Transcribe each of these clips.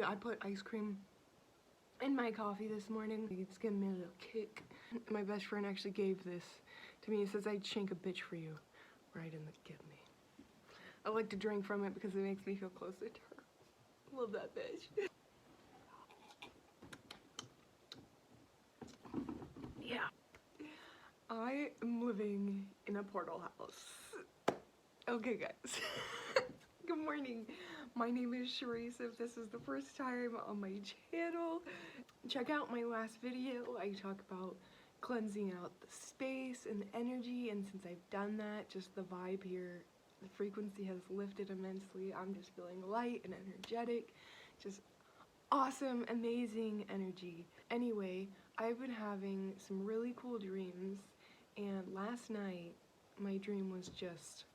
I put ice cream in my coffee this morning. It's giving me a little kick. My best friend actually gave this to me. It says, "I'd shank a bitch for you," right in the kidney. I like to drink from it because it makes me feel closer to her. Love that bitch. Yeah. I am living in a portal house. Okay, guys. Good morning. My name is Cherisse. If this is the first time on my channel, check out my last video. I talk about cleansing out the space and the energy, and since I've done that, just the vibe here, the frequency has lifted immensely. I'm just feeling light and energetic, just awesome, amazing energy. Anyway, I've been having some really cool dreams, and last night my dream was just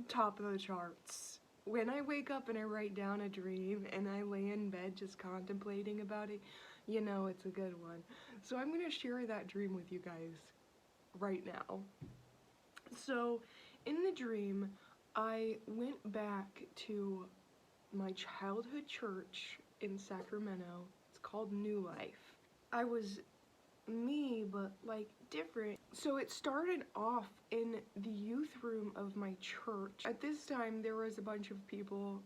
top of the charts. When I wake up and I write down a dream and I lay in bed just contemplating about it, you know it's a good one. So I'm gonna share that dream with you guys right now. So in the dream, I went back to my childhood church in Sacramento. It's called New Life. I was me, but like different. So it started off in the youth room of my church. At this time, there was a bunch of people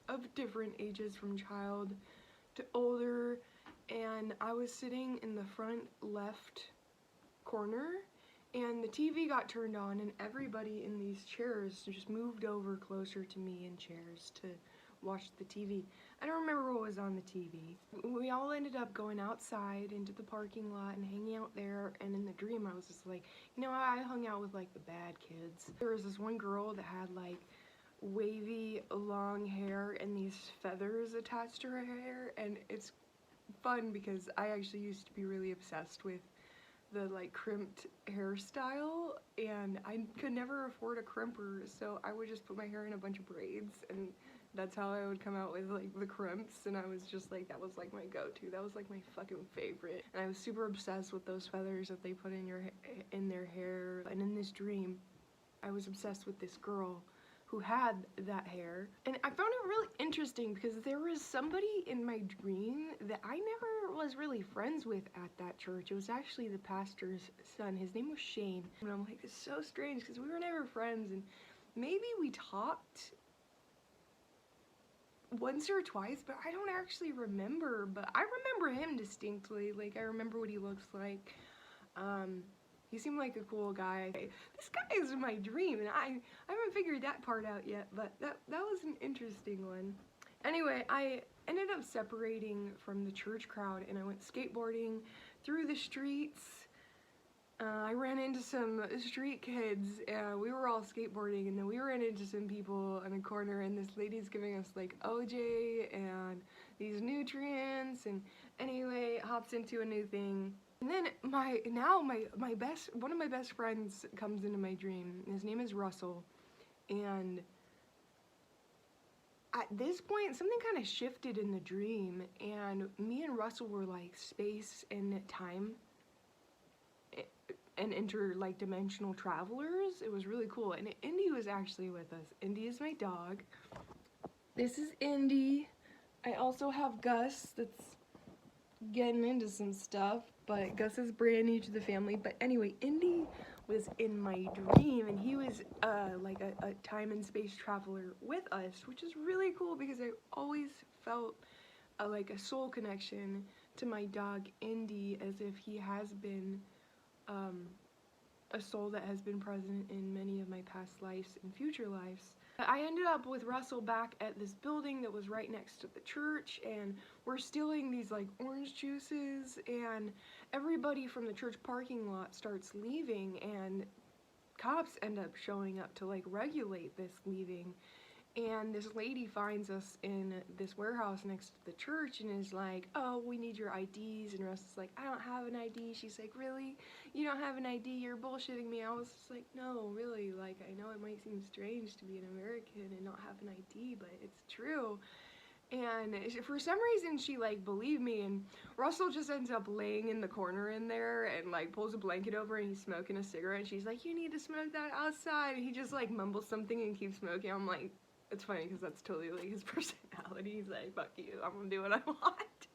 of different ages, from child to older, and I was sitting in the front left corner, and the TV got turned on, and everybody in these chairs just moved over closer to me in chairs to watch the TV. I don't remember what was on the TV. We all ended up going outside into the parking lot and hanging out there, and in the dream I was just like, you know, I hung out with like the bad kids. There was this one girl that had like wavy long hair and these feathers attached to her hair, and it's fun because I actually used to be really obsessed with the like crimped hairstyle, and I could never afford a crimper, so I would just put my hair in a bunch of braids, and that's how I would come out with like the crimps, and I was just like, that was like my go-to. That was like my fucking favorite, and I was super obsessed with those feathers that they put in their hair. And in this dream, I was obsessed with this girl who had that hair, and I found it really interesting because there was somebody in my dream that I never was really friends with at that church. It was actually the pastor's son. His name was Shane, and I'm like, it's so strange because we were never friends, and maybe we talked once or twice, but I don't actually remember. But I remember him distinctly. Like, I remember what he looks like. He seemed like a cool guy. This guy is my dream, and I haven't figured that part out yet, but that was an interesting one. Anyway, I ended up separating from the church crowd, and I went skateboarding through the streets. I ran into some street kids, and we were all skateboarding, and then we ran into some people in a corner, and this lady's giving us like OJ and these nutrients, and anyway, hops into a new thing. And then one of my best friends comes into my dream. His name is Russell, and at this point something kind of shifted in the dream, and me and Russell were like space and time and like dimensional travelers. It was really cool, and Indy was actually with us. Indy is my dog. This is Indy. I also have Gus that's getting into some stuff, but Gus is brand new to the family. But anyway, Indy was in my dream, and he was like a time and space traveler with us, which is really cool because I always felt like a soul connection to my dog Indy, as if he has been a soul that has been present in many of my past lives and future lives. I ended up with Russell back at this building that was right next to the church, and we're stealing these like orange juices, and everybody from the church parking lot starts leaving, and cops end up showing up to like regulate this leaving. And this lady finds us in this warehouse next to the church and is like, oh, we need your IDs. And Russ is like, I don't have an ID. She's like, really? You don't have an ID? You're bullshitting me. I was just like, no, really. Like, I know it might seem strange to be an American and not have an ID, but it's true. And for some reason she like believed me, and Russell just ends up laying in the corner in there and like pulls a blanket over, and he's smoking a cigarette, and she's like, you need to smoke that outside, and he just like mumbles something and keeps smoking. I'm like, It's funny because that's totally like his personality. He's like, fuck you, I'm gonna do what I want.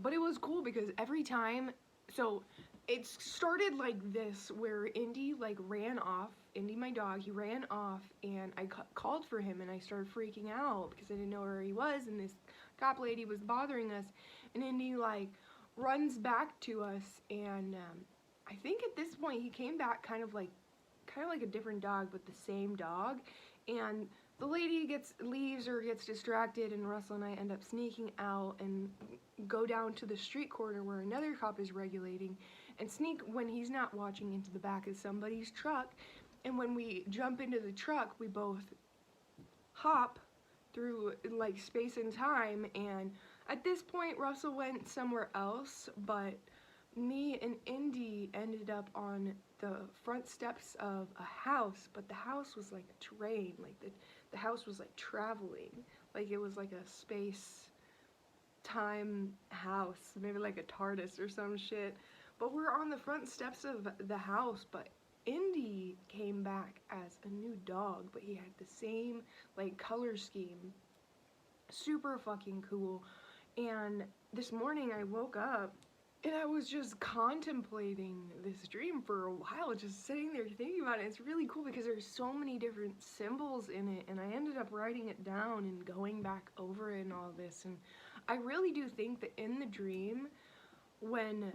But it was cool because every time, so it started like this where Indy like ran off. Indy, my dog, he ran off, and I called for him, and I started freaking out because I didn't know where he was, and this cop lady was bothering us, and Indy like runs back to us, and I think at this point he came back kind of like a different dog, but the same dog, and the lady leaves or gets distracted, and Russell and I end up sneaking out and go down to the street corner where another cop is regulating, and sneak when he's not watching into the back of somebody's truck. And when we jump into the truck, we both hop through like space and time, and at this point Russell went somewhere else, but me and Indy ended up on the front steps of a house, but the house was like a train, like the house was like traveling, like it was like a space time house, maybe like a TARDIS or some shit. But we're on the front steps of the house, but Indy came back as a new dog, but he had the same like color scheme. Super fucking cool. And this morning I woke up and I was just contemplating this dream for a while, just sitting there thinking about it. It's really cool because there's so many different symbols in it, and I ended up writing it down and going back over it and all this. And I really do think that in the dream, when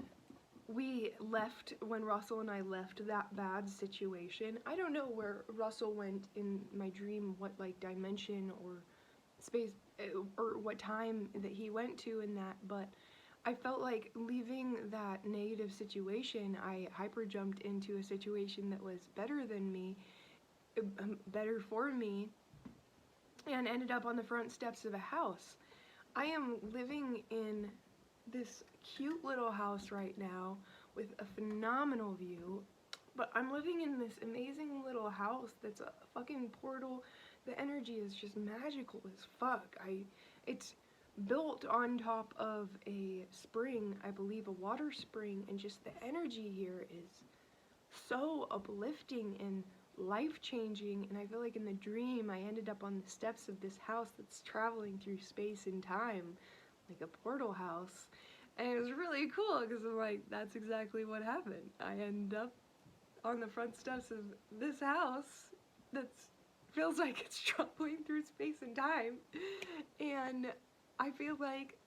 Russell and I left that bad situation, I don't know where Russell went in my dream, what like dimension or space or what time that he went to in that, but I felt like leaving that negative situation, I hyper jumped into a situation that was better than me, better for me, and ended up on the front steps of a house. I am living in this cute little house right now with a phenomenal view, but I'm living in this amazing little house that's a fucking portal. The energy is just magical as fuck. It's built on top of a spring, I believe a water spring, and just the energy here is so uplifting and life-changing. And I feel like in the dream I ended up on the steps of this house that's traveling through space and time, like a portal house, and it was really cool because I'm like, that's exactly what happened. I end up on the front steps of this house that feels like it's traveling through space and time, and I feel like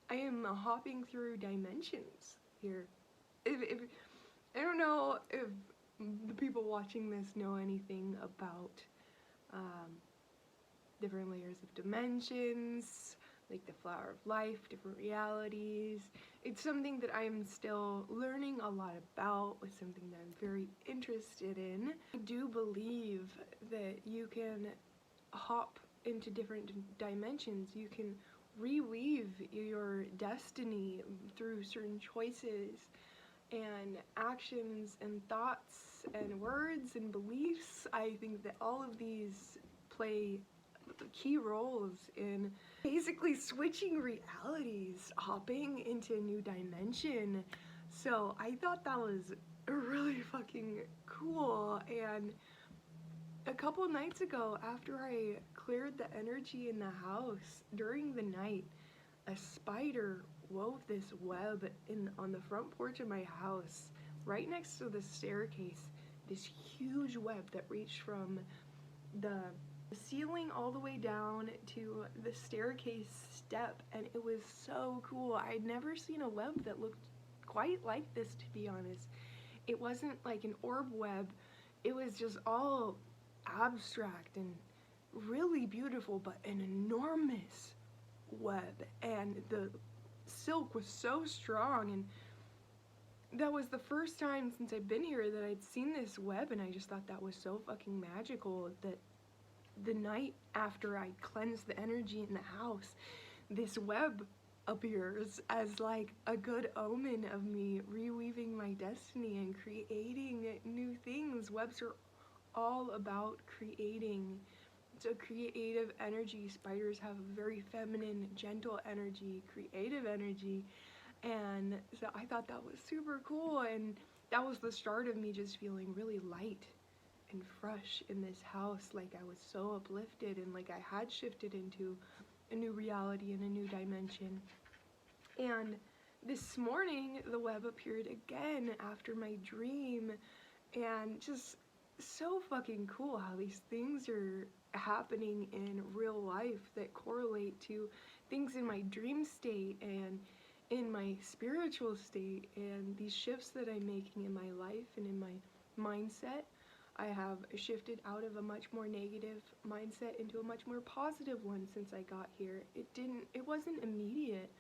I am hopping through dimensions here. If I don't know if the people watching this know anything about different layers of dimensions, like the flower of life, different realities. It's something that I'm still learning a lot about, it's something that I'm very interested in. I do believe that you can hop into different dimensions. You can reweave your destiny through certain choices and actions and thoughts and words and beliefs. I think that all of these play key roles in basically switching realities, hopping into a new dimension. So I thought that was really fucking cool. And a couple nights ago, after I cleared the energy in the house, during the night, a spider wove this web on the front porch of my house, right next to the staircase, this huge web that reached from the ceiling all the way down to the staircase step, and it was so cool. I'd never seen a web that looked quite like this, to be honest. It wasn't like an orb web, it was just all abstract and really beautiful, but an enormous web, and the silk was so strong. And that was the first time since I've been here that I'd seen this web, and I just thought that was so fucking magical that the night after I cleansed the energy in the house, this web appears as like a good omen of me reweaving my destiny and creating new things. Webs are all about creating. It's a creative energy. Spiders have a very feminine, gentle energy, creative energy, and so I thought that was super cool, and that was the start of me just feeling really light and fresh in this house. Like I was so uplifted and like I had shifted into a new reality and a new dimension. And this morning the web appeared again after my dream, and just so fucking cool how these things are happening in real life that correlate to things in my dream state and in my spiritual state, and these shifts that I'm making in my life and in my mindset. I have shifted out of a much more negative mindset into a much more positive one since I got here. It wasn't immediate.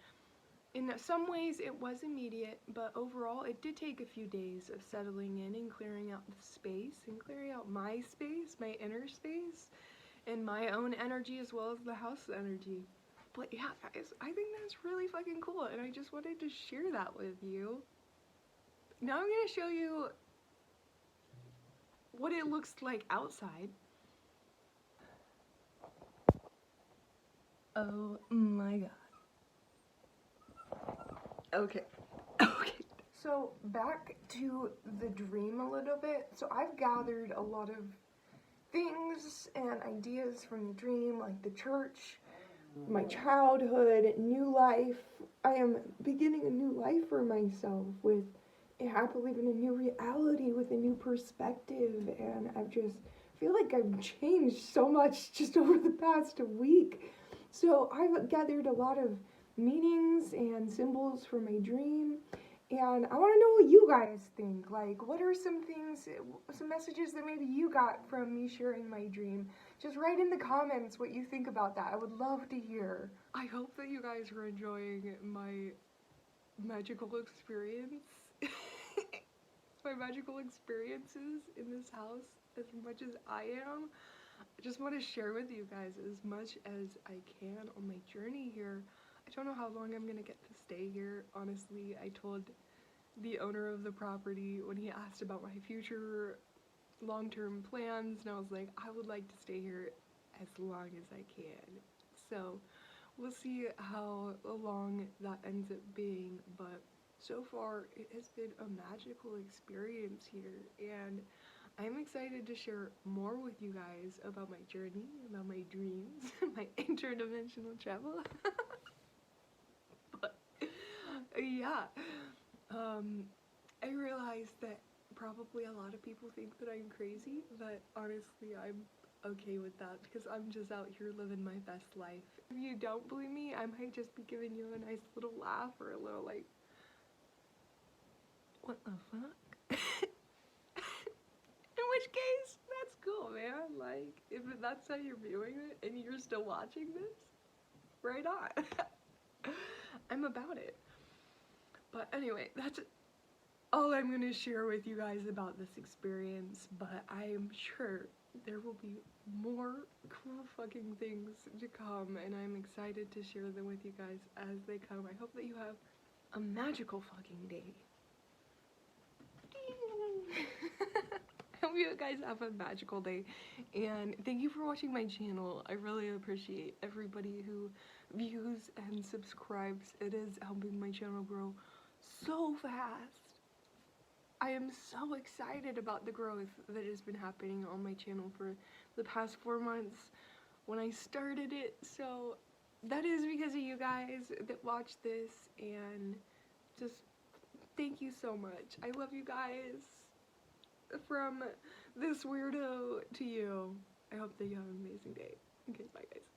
In some ways it was immediate, but overall it did take a few days of settling in and clearing out the space and clearing out my space, my inner space, and my own energy as well as the house energy. But yeah, guys, I think that's really fucking cool, and I just wanted to share that with you. Now I'm gonna show you what it looks like outside. Oh my god. Okay. Okay. So back to the dream a little bit. So I've gathered a lot of things and ideas from the dream, like the church, my childhood, new life. I am beginning a new life for myself with a happily in a new reality with a new perspective, and I've just feel like I've changed so much just over the past week. So I've gathered a lot of meanings and symbols for my dream, and I want to know what you guys think. Like, what are some things, some messages that maybe you got from me sharing my dream? Just write in the comments what you think about that. I would love to hear. I hope that you guys are enjoying my magical experience. My magical experiences in this house as much as I am. I just want to share with you guys as much as I can on my journey here. I don't know how long I'm gonna get to stay here. Honestly, I told the owner of the property when he asked about my future long-term plans, and I was like, I would like to stay here as long as I can. So we'll see how long that ends up being, but so far it has been a magical experience here, and I'm excited to share more with you guys about my journey, about my dreams, my interdimensional travel. But yeah, I realized that probably a lot of people think that I'm crazy, but honestly I'm okay with that because I'm just out here living my best life. If you don't believe me, I might just be giving you a nice little laugh or a little like, what the fuck? In which case, that's cool, man. Like, if that's how you're viewing it and you're still watching this, right on. I'm about it. But anyway, that's all I'm gonna share with you guys about this experience, but I'm sure there will be more cool fucking things to come, and I'm excited to share them with you guys as they come. I hope that you have a magical fucking day. I hope you guys have a magical day, and thank you for watching my channel. I really appreciate everybody who views and subscribes. It is helping my channel grow so fast. I am so excited about the growth that has been happening on my channel for the past 4 months when I started it. So that is because of you guys that watch this, and just thank you so much. I love you guys. From this weirdo to you. I hope that you have an amazing day. Okay, bye guys.